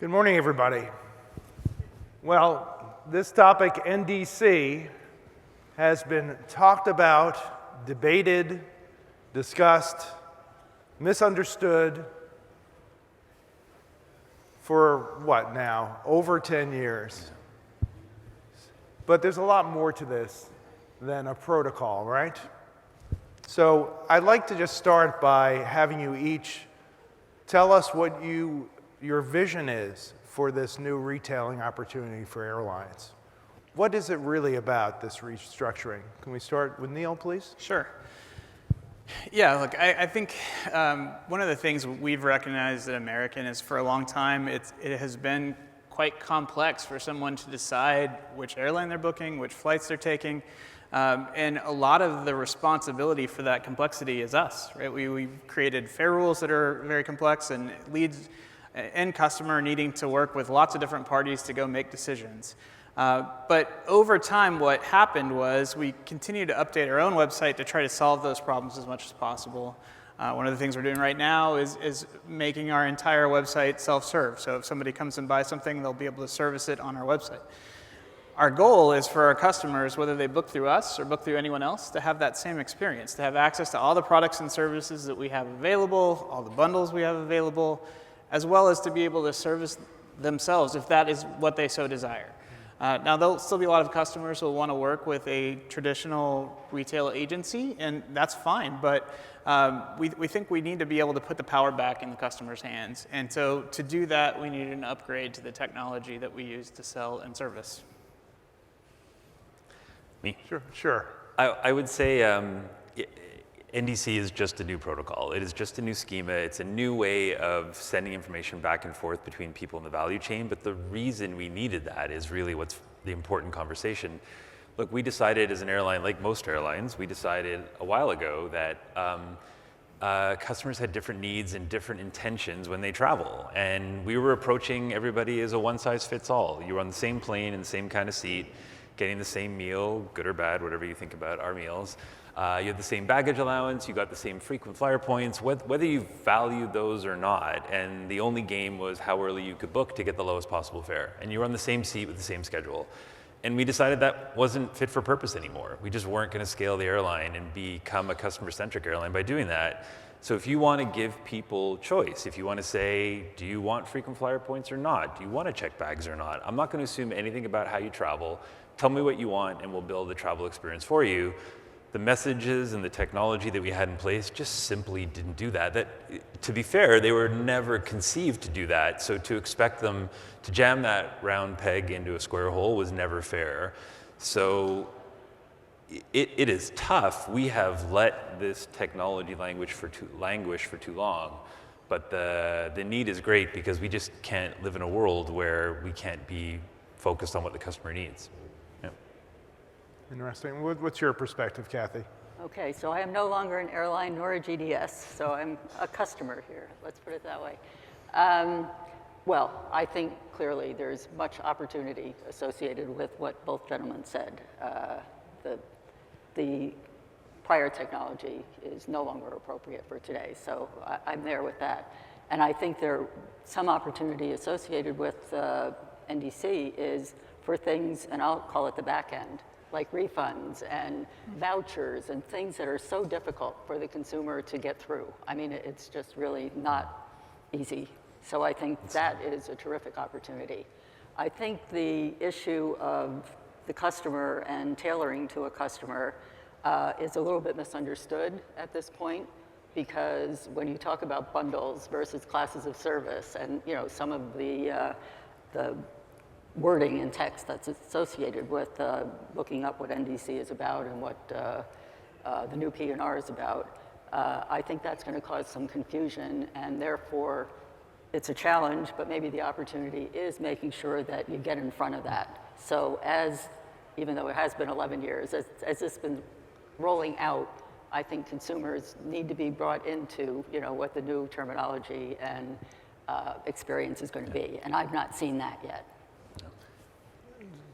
Good morning, everybody. Well, this topic, NDC, has been talked about, debated, discussed, misunderstood for what now? Over 10 years. But there's a lot more to this than a protocol, right? So I'd like to just start by having you each tell us what your vision is for this new retailing opportunity for airlines. What is it really about, this restructuring? Can we start with Neil, please? Sure. Yeah, look, I think one of the things we've recognized at American is for a long time, it has been quite complex for someone to decide which airline they're booking, which flights they're taking, and a lot of the responsibility for that complexity is us, right? We've created fare rules that are very complex and it leads end customer needing to work with lots of different parties to go make decisions. But over time, what happened was we continued to update our own website to try to solve those problems as much as possible. One of the things we're doing right now is making our entire website self-serve. So if somebody comes and buys something, they'll be able to service it on our website. Our goal is for our customers, whether they book through us or book through anyone else, to have that same experience, to have access to all the products and services that we have available, all the bundles we have available, as well as to be able to service themselves if that is what they so desire. Now, there'll still be a lot of customers who will want to work with a traditional retail agency, and that's fine, but we think we need to be able to put the power back in the customer's hands. And so to do that, we need an upgrade to the technology that we use to sell and service. Me? Sure. I would say NDC is just a new protocol. It is just a new schema. It's a new way of sending information back and forth between people in the value chain. But the reason we needed that is really what's the important conversation. Look, we decided as an airline, like most airlines, we decided a while ago that customers had different needs and different intentions when they travel. And we were approaching everybody as a one-size-fits-all. You were on the same plane in the same kind of seat, getting the same meal, good or bad, whatever you think about our meals. You had the same baggage allowance, you got the same frequent flyer points, whether you valued those or not, and the only game was how early you could book to get the lowest possible fare. And you were on the same seat with the same schedule. And we decided that wasn't fit for purpose anymore. We just weren't going to scale the airline and become a customer-centric airline by doing that. So if you want to give people choice, if you want to say, do you want frequent flyer points or not? Do you want to check bags or not? I'm not going to assume anything about how you travel. Tell me what you want and we'll build the travel experience for you. The messages and the technology that we had in place just simply didn't do that. To be fair, they were never conceived to do that. So to expect them to jam that round peg into a square hole was never fair. So it is tough. We have let this technology languish for too long. But the need is great because we just can't live in a world where we can't be focused on what the customer needs. Interesting. What's your perspective, Kathy? Okay, so I am no longer an airline nor a GDS, so I'm a customer here. Let's put it that way. Well, I think clearly there's much opportunity associated with what both gentlemen said. The prior technology is no longer appropriate for today, so I'm there with that. And I think there's some opportunity associated with NDC is for things, and I'll call it the back end, like refunds and vouchers and things that are so difficult for the consumer to get through. I mean, it's just really not easy. So I think that is a terrific opportunity. I think the issue of the customer and tailoring to a customer is a little bit misunderstood at this point, because when you talk about bundles versus classes of service and some of the wording in text that's associated with looking up what NDC is about and what the new P&R is about, I think that's going to cause some confusion, and therefore it's a challenge, but maybe the opportunity is making sure that you get in front of that. So even though it has been 11 years, as this has been rolling out, I think consumers need to be brought into what the new terminology and experience is going to be, and I've not seen that yet.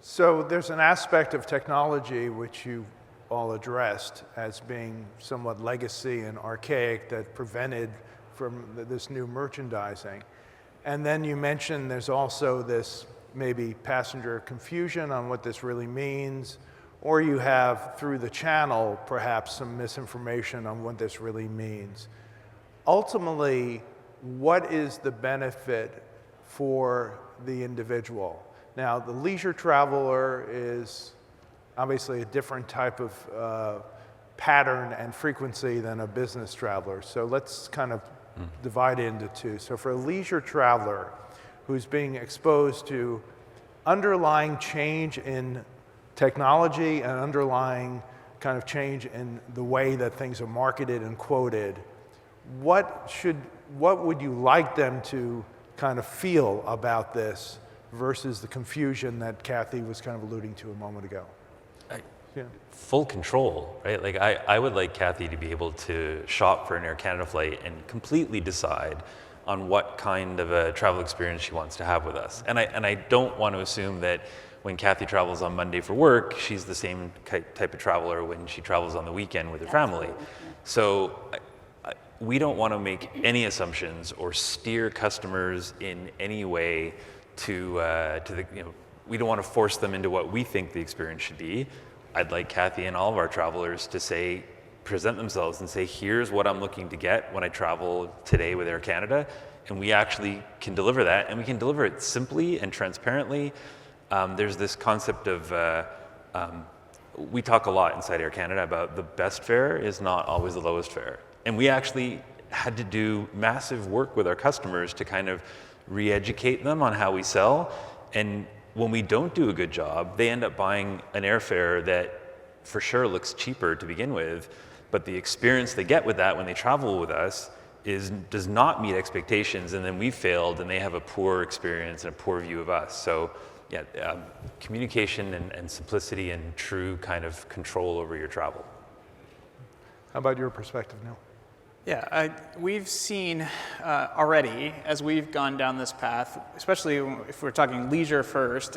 So there's an aspect of technology which you all addressed as being somewhat legacy and archaic that prevented from this new merchandising. And then you mentioned there's also this maybe passenger confusion on what this really means, or you have through the channel perhaps some misinformation on what this really means. Ultimately, what is the benefit for the individual? Now, the leisure traveler is obviously a different type of pattern and frequency than a business traveler. So let's kind of divide it into two. So for a leisure traveler who's being exposed to underlying change in technology and underlying kind of change in the way that things are marketed and quoted, what would you like them to kind of feel about this versus the confusion that Kathy was kind of alluding to a moment ago? Yeah. Full control, right? Like I would like Kathy to be able to shop for an Air Canada flight and completely decide on what kind of a travel experience she wants to have with us. And I don't want to assume that when Kathy travels on Monday for work, she's the same type of traveler when she travels on the weekend with her family. So we don't want to make any assumptions or steer customers in any way to the, we don't want to force them into what we think the experience should be. I'd like Kathy and all of our travelers to present themselves and say, here's what I'm looking to get when I travel today with Air Canada. And we actually can deliver that, and we can deliver it simply and transparently. There's this concept of, we talk a lot inside Air Canada about the best fare is not always the lowest fare. And we actually had to do massive work with our customers to kind of re-educate them on how we sell. And when we don't do a good job, they end up buying an airfare that for sure looks cheaper to begin with, but the experience they get with that when they travel with us does not meet expectations, and then we've failed and they have a poor experience and a poor view of us. So yeah, communication and simplicity and true kind of control over your travel. How about your perspective, Neil? Yeah, we've seen already, as we've gone down this path, especially if we're talking leisure first,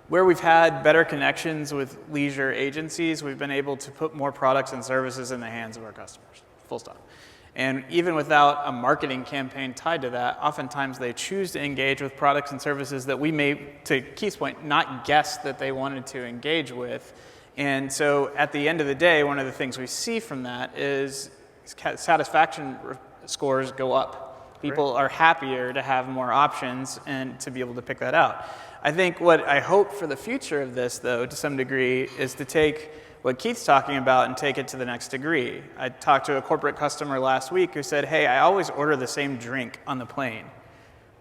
where we've had better connections with leisure agencies, we've been able to put more products and services in the hands of our customers, full stop. And even without a marketing campaign tied to that, oftentimes they choose to engage with products and services that we may, to Keith's point, not guess that they wanted to engage with. And so at the end of the day, one of the things we see from that is satisfaction scores go up. People are happier to have more options and to be able to pick that out. I think what I hope for the future of this, though, to some degree, is to take what Keith's talking about and take it to the next degree. I talked to a corporate customer last week who said, hey, I always order the same drink on the plane.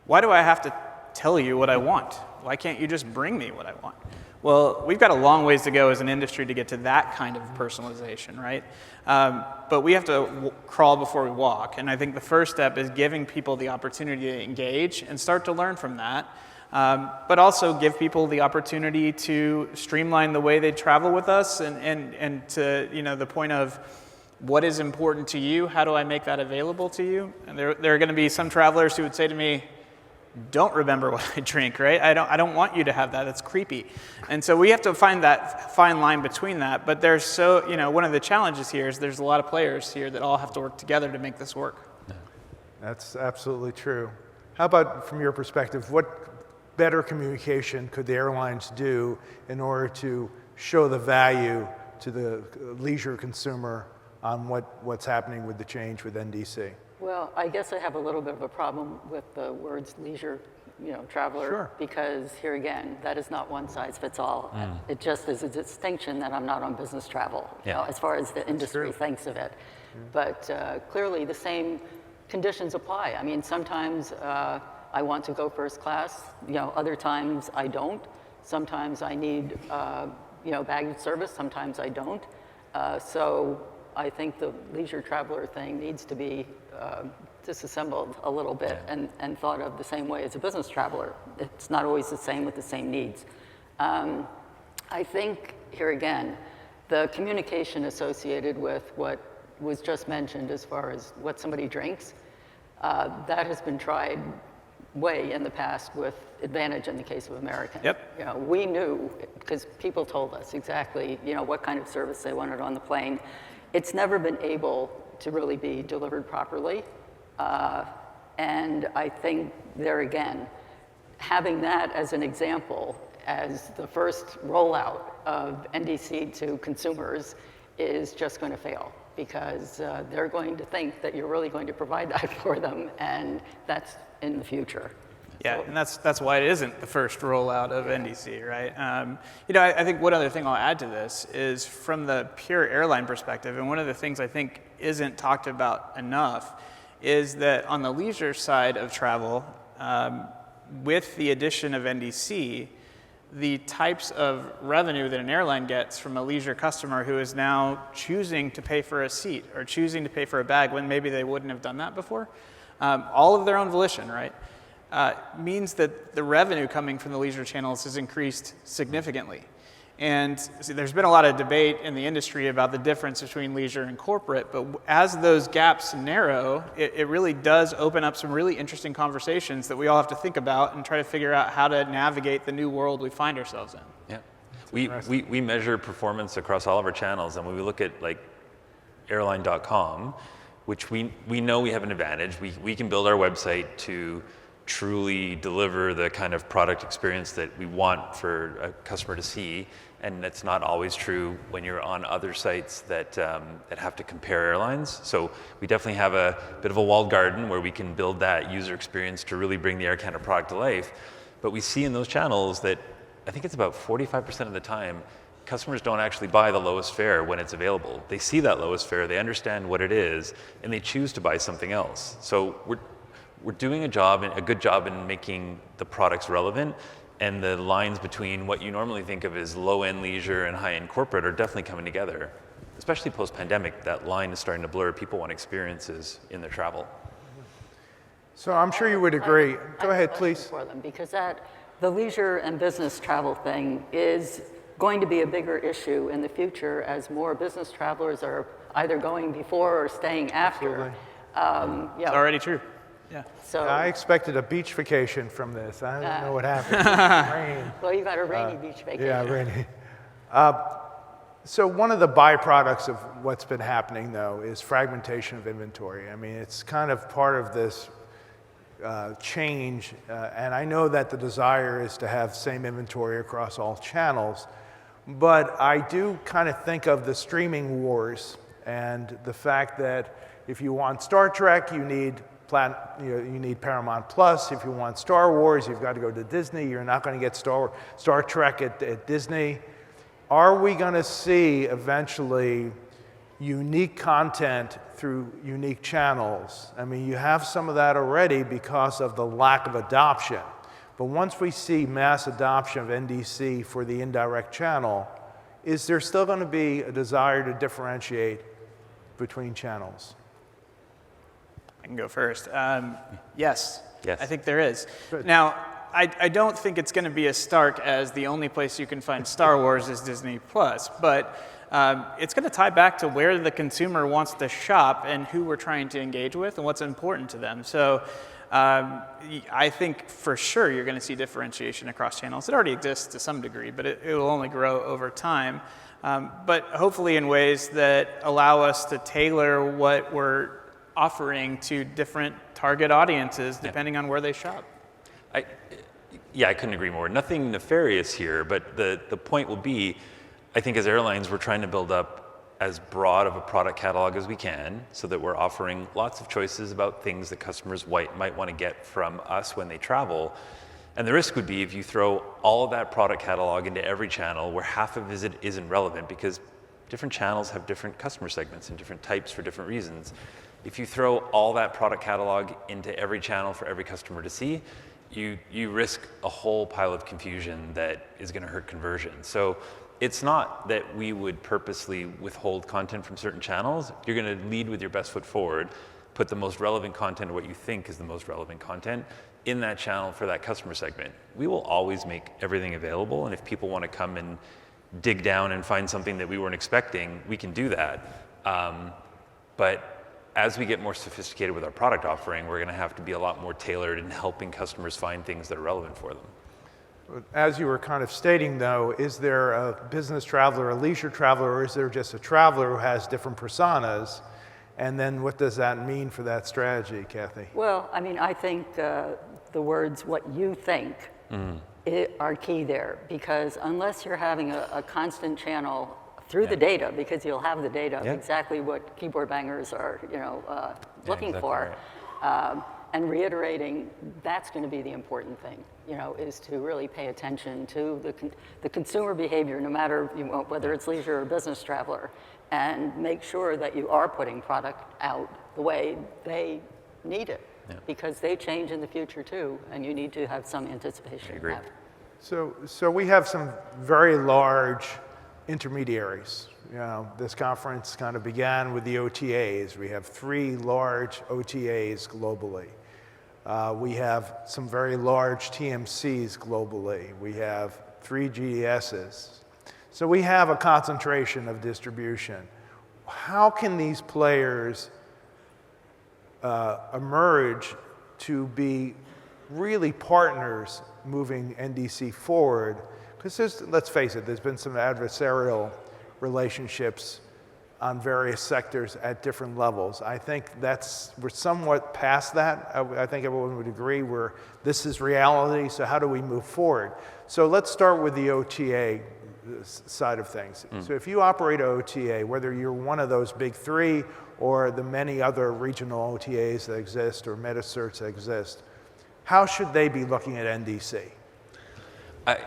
Why do I have to tell you what I want? Why can't you just bring me what I want? Well, we've got a long ways to go as an industry to get to that kind of personalization, right? But we have to crawl before we walk. And I think the first step is giving people the opportunity to engage and start to learn from that. But also give people the opportunity to streamline the way they travel with us and to, the point of what is important to you, how do I make that available to you? And there are going to be some travelers who would say to me, don't remember what I drink, right? I don't want you to have that. That's creepy. And so we have to find that fine line between that. But there's one of the challenges here is there's a lot of players here that all have to work together to make this work. That's absolutely true. How about from your perspective, what better communication could the airlines do in order to show the value to the leisure consumer on what's happening with the change with NDC? Well, I guess I have a little bit of a problem with the words leisure, traveler, because here again, that is not one size fits all. It just is a distinction that I'm not on business travel, as far as the industry thinks of it. But clearly the same conditions apply. I mean, sometimes I want to go first class, other times I don't. Sometimes I need, baggage service, sometimes I don't. So I think the leisure traveler thing needs to be disassembled a little bit and thought of the same way as a business traveler. It's not always the same with the same needs. I think, here again, the communication associated with what was just mentioned as far as what somebody drinks, that has been tried way in the past with advantage in the case of American. Yep. We knew, because people told us exactly, what kind of service they wanted on the plane. It's never been able to really be delivered properly. And I think there again, having that as an example, as the first rollout of NDC to consumers is just going to fail, because they're going to think that you're really going to provide that for them, and that's in the future. Yeah, and that's why it isn't the first rollout of NDC, right? I think one other thing I'll add to this is from the pure airline perspective, and one of the things I think isn't talked about enough is that on the leisure side of travel, with the addition of NDC, the types of revenue that an airline gets from a leisure customer who is now choosing to pay for a seat or choosing to pay for a bag when maybe they wouldn't have done that before, all of their own volition, right? Means that the revenue coming from the leisure channels has increased significantly. And see, there's been a lot of debate in the industry about the difference between leisure and corporate, but as those gaps narrow, it really does open up some really interesting conversations that we all have to think about and try to figure out how to navigate the new world we find ourselves in. Yeah, we measure performance across all of our channels, and when we look at like airline.com, which we know we have an advantage, we can build our website to truly deliver the kind of product experience that we want for a customer to see, and that's not always true when you're on other sites that have to compare airlines. So we definitely have a bit of a walled garden where we can build that user experience to really bring the Air Canada product to life. But we see in those channels that I think it's about 45% of the time, customers don't actually buy the lowest fare when it's available. They see that lowest fare, they understand what it is, and they choose to buy something else. So we're doing a good job in making the products relevant, and the lines between what you normally think of as low-end leisure and high-end corporate are definitely coming together. Especially post-pandemic, that line is starting to blur. People want experiences in their travel. So I'm sure you would agree. Go ahead, please. For them, because the leisure and business travel thing is going to be a bigger issue in the future as more business travelers are either going before or staying after. It's already true. Yeah. So I expected a beach vacation from this. I don't know what happened. Rain. well, you got a rainy beach vacation. Yeah, rainy. So one of the byproducts of what's been happening, though, is fragmentation of inventory. I mean, it's kind of part of this change, and I know that the desire is to have same inventory across all channels, but I do kind of think of the streaming wars and the fact that if you want Star Trek, you need Paramount Plus. If you want Star Wars, you've got to go to Disney. You're not going to get Star Trek at Disney. Are we going to see eventually unique content through unique channels? I mean, you have some of that already because of the lack of adoption. But once we see mass adoption of NDC for the indirect channel, is there still going to be a desire to differentiate between channels? I can go first. Yes, Yes. I think there is. Good. Now, I don't think it's going to be as stark as the only place you can find Star Wars is Disney Plus, but it's going to tie back to where the consumer wants to shop and who we're trying to engage with and what's important to them. So I think for sure you're going to see differentiation across channels. It already exists to some degree, but it will only grow over time. But hopefully in ways that allow us to tailor what we're offering to different target audiences depending on where they shop. I couldn't agree more. Nothing nefarious here, but the point will be, I think as airlines, we're trying to build up as broad of a product catalog as we can so that we're offering lots of choices about things that customers might want to get from us when they travel. And the risk would be if you throw all of that product catalog into every channel where half of it isn't relevant, because different channels have different customer segments and different types for different reasons. If you throw all that product catalog into every channel for every customer to see, you risk a whole pile of confusion that is going to hurt conversion. So it's not that we would purposely withhold content from certain channels. You're going to lead with your best foot forward, put the most relevant content, or what you think is the most relevant content, in that channel for that customer segment. We will always make everything available, and if people want to come and dig down and find something that we weren't expecting, we can do that. But as we get more sophisticated with our product offering, we're going to have to be a lot more tailored in helping customers find things that are relevant for them. As you were kind of stating, though, is there a business traveler, a leisure traveler, or is there just a traveler who has different personas? And then what does that mean for that strategy, Kathy? Well, I mean, I think the words "what you think" are key there, because unless you're having a constant channel through the data, because you'll have the data of exactly what keyboard bangers are, looking exactly for, right. and reiterating, that's going to be the important thing, is to really pay attention to the consumer behavior, no matter whether it's leisure or business traveler, and make sure that you are putting product out the way they need it, because they change in the future too, and you need to have some anticipation. I agree. of that. So we have some very large intermediaries. This conference kind of began with the OTAs. We have 3 large OTAs globally. We have some very large TMCs globally. We have 3 GDSs. So we have a concentration of distribution. How can these players emerge to be really partners moving NDC forward? Because let's face it, there's been some adversarial relationships on various sectors at different levels. I think we're somewhat past that. I think everyone would agree this is reality, so how do we move forward? So let's start with the OTA side of things. So if you operate an OTA, whether you're one of those big 3 or the many other regional OTAs that exist or metacerts that exist, how should they be looking at NDC?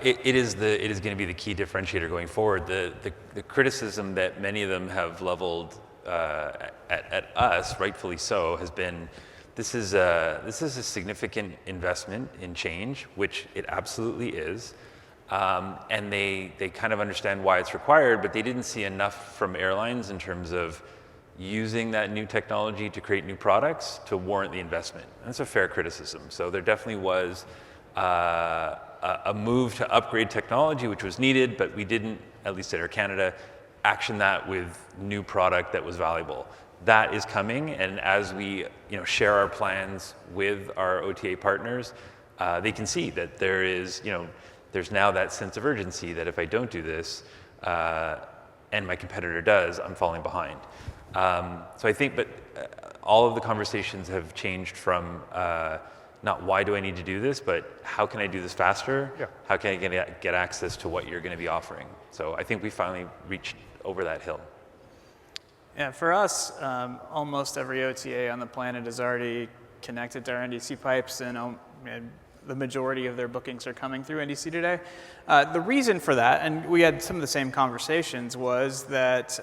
It is going to be the key differentiator going forward. The criticism that many of them have leveled at us, rightfully so, has been this is a significant investment in change, which it absolutely is, and they kind of understand why it's required, but they didn't see enough from airlines in terms of using that new technology to create new products to warrant the investment. That's a fair criticism. So there definitely was a move to upgrade technology, which was needed, but we didn't, at least at Air Canada, action that with new product that was valuable. That is coming, and as we share our plans with our OTA partners, they can see that there's now that sense of urgency that if I don't do this, and my competitor does, I'm falling behind. So I think, but all of the conversations have changed from not why do I need to do this, but how can I do this faster? Yeah. How can I get access to what you're going to be offering? So I think we finally reached over that hill. Yeah, for us, almost every OTA on the planet is already connected to our NDC pipes, and the majority of their bookings are coming through NDC today. The reason for that, and we had some of the same conversations, was that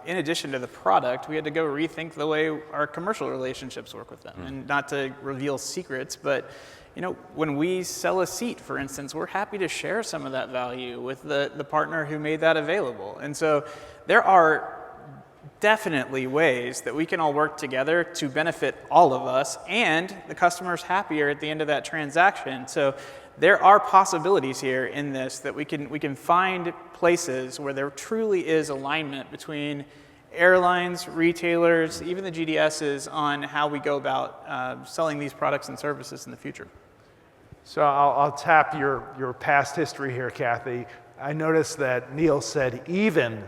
in addition to the product, we had to go rethink the way our commercial relationships work with them. And not to reveal secrets, but when we sell a seat, for instance, we're happy to share some of that value with the partner who made that available. And so there are definitely ways that we can all work together to benefit all of us, and the customer's happier at the end of that transaction. So there are possibilities here in this that we can find places where there truly is alignment between airlines, retailers, even the GDSs on how we go about selling these products and services in the future. So I'll tap your past history here, Kathy. I noticed that Neil said even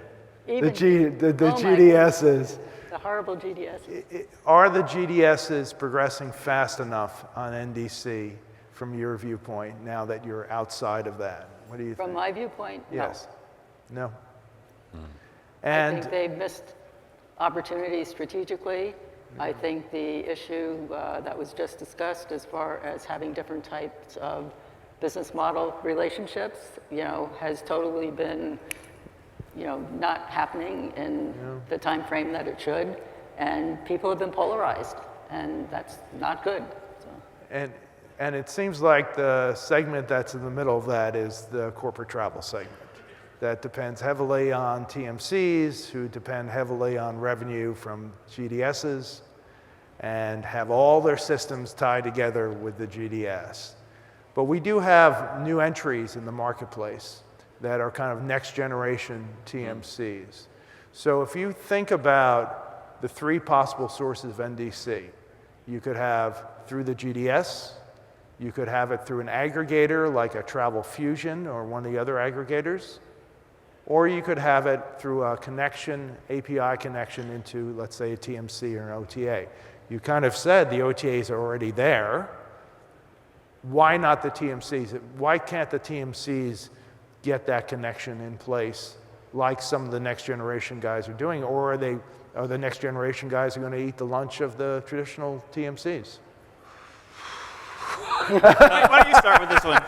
the GDSs. The horrible GDS. Are the GDSs progressing fast enough on NDC from your viewpoint now that you're outside of that? What do you think? From my viewpoint, Yes. No? I And think they've missed opportunities strategically. I think the issue that was just discussed as far as having different types of business model relationships, has totally been not happening in the time frame that it should, and people have been polarized, and that's not good. So. And it seems like the segment that's in the middle of that is the corporate travel segment. That depends heavily on TMCs, who depend heavily on revenue from GDSs, and have all their systems tied together with the GDS. But we do have new entries in the marketplace that are kind of next generation TMCs. So if you think about the 3 possible sources of NDC, you could have through the GDS, you could have it through an aggregator like a Travel Fusion or one of the other aggregators, or you could have it through a connection, API connection into, let's say, a TMC or an OTA. You kind of said the OTAs are already there. Why not the TMCs? Why can't the TMCs get that connection in place like some of the next generation guys are doing? Or are the next generation guys going to eat the lunch of the traditional TMCs? Why don't you start with this one?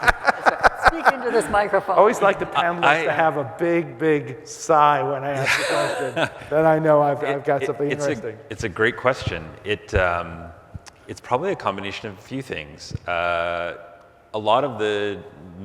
Speak into this microphone. I always like the panelists to have a big, big sigh when I ask the question. Then I know I've got something interesting. It's a great question. It's probably a combination of a few things. A lot of the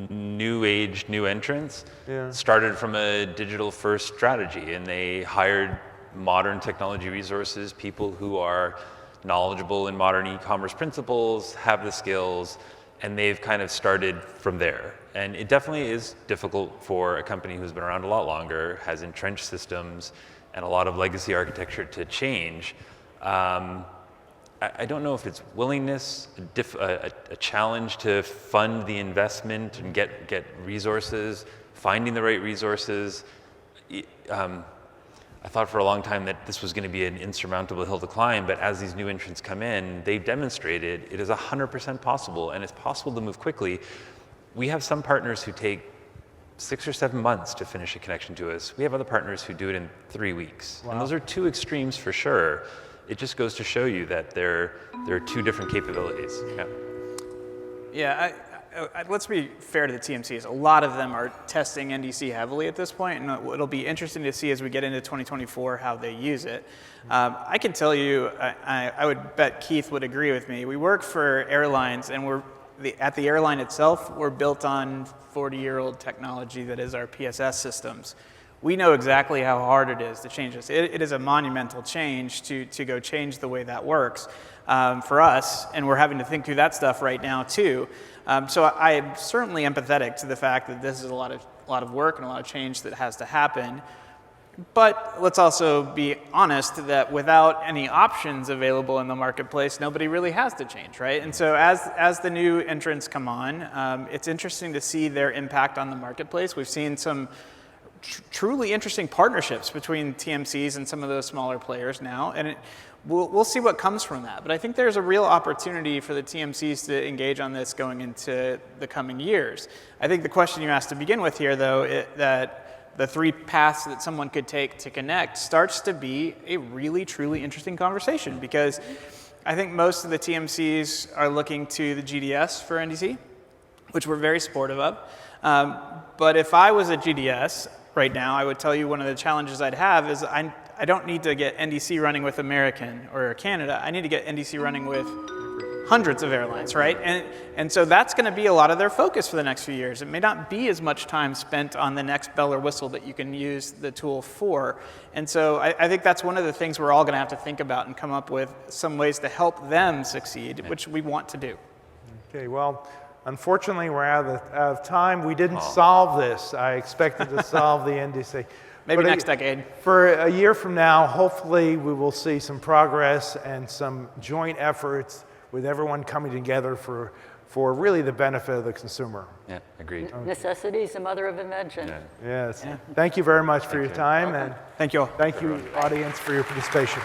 new age, new entrants started from a digital first strategy, and they hired modern technology resources, people who are knowledgeable in modern e-commerce principles, have the skills, and they've kind of started from there. And it definitely is difficult for a company who's been around a lot longer, has entrenched systems, and a lot of legacy architecture to change. I don't know if it's willingness, a challenge to fund the investment and get resources, finding the right resources. I thought for a long time that this was going to be an insurmountable hill to climb, but as these new entrants come in, they've demonstrated it is 100% possible, and it's possible to move quickly. We have some partners who take 6 or 7 months to finish a connection to us. We have other partners who do it in 3 weeks. Wow. And those are two extremes for sure. It just goes to show you that there are two different capabilities. Yeah, let's be fair to the TMCs. A lot of them are testing NDC heavily at this point, and it'll be interesting to see as we get into 2024 how they use it. I can tell you, I would bet Keith would agree with me. We work for Airlines, and at the airline itself, we're built on 40-year-old technology that is our PSS systems. We know exactly how hard it is to change this. It is a monumental change to go change the way that works for us, and we're having to think through that stuff right now too. So I am certainly empathetic to the fact that this is a lot of work and a lot of change that has to happen. But let's also be honest that without any options available in the marketplace, nobody really has to change, right? And so as the new entrants come on, it's interesting to see their impact on the marketplace. We've seen some truly interesting partnerships between TMCs and some of those smaller players now, and we'll see what comes from that. But I think there's a real opportunity for the TMCs to engage on this going into the coming years. I think the question you asked to begin with here, though, that the 3 paths that someone could take to connect starts to be a really, truly interesting conversation, because I think most of the TMCs are looking to the GDS for NDC, which we're very supportive of. But if I was a GDS right now, I would tell you one of the challenges I'd have is I don't need to get NDC running with American or Canada. I need to get NDC running with hundreds of airlines, right? And so that's going to be a lot of their focus for the next few years. It may not be as much time spent on the next bell or whistle that you can use the tool for. And so I think that's one of the things we're all going to have to think about and come up with some ways to help them succeed, which we want to do. Okay, well, unfortunately, we're out of time. We didn't solve this. I expected to solve the NDC. Maybe next decade. For a year from now, hopefully we will see some progress and some joint efforts with everyone coming together for really the benefit of the consumer. Yeah, agreed. Necessity is the mother of invention. Yeah. Yes. Yeah. Thank you very much for your time. And thank you all. Thank you, audience, for your participation.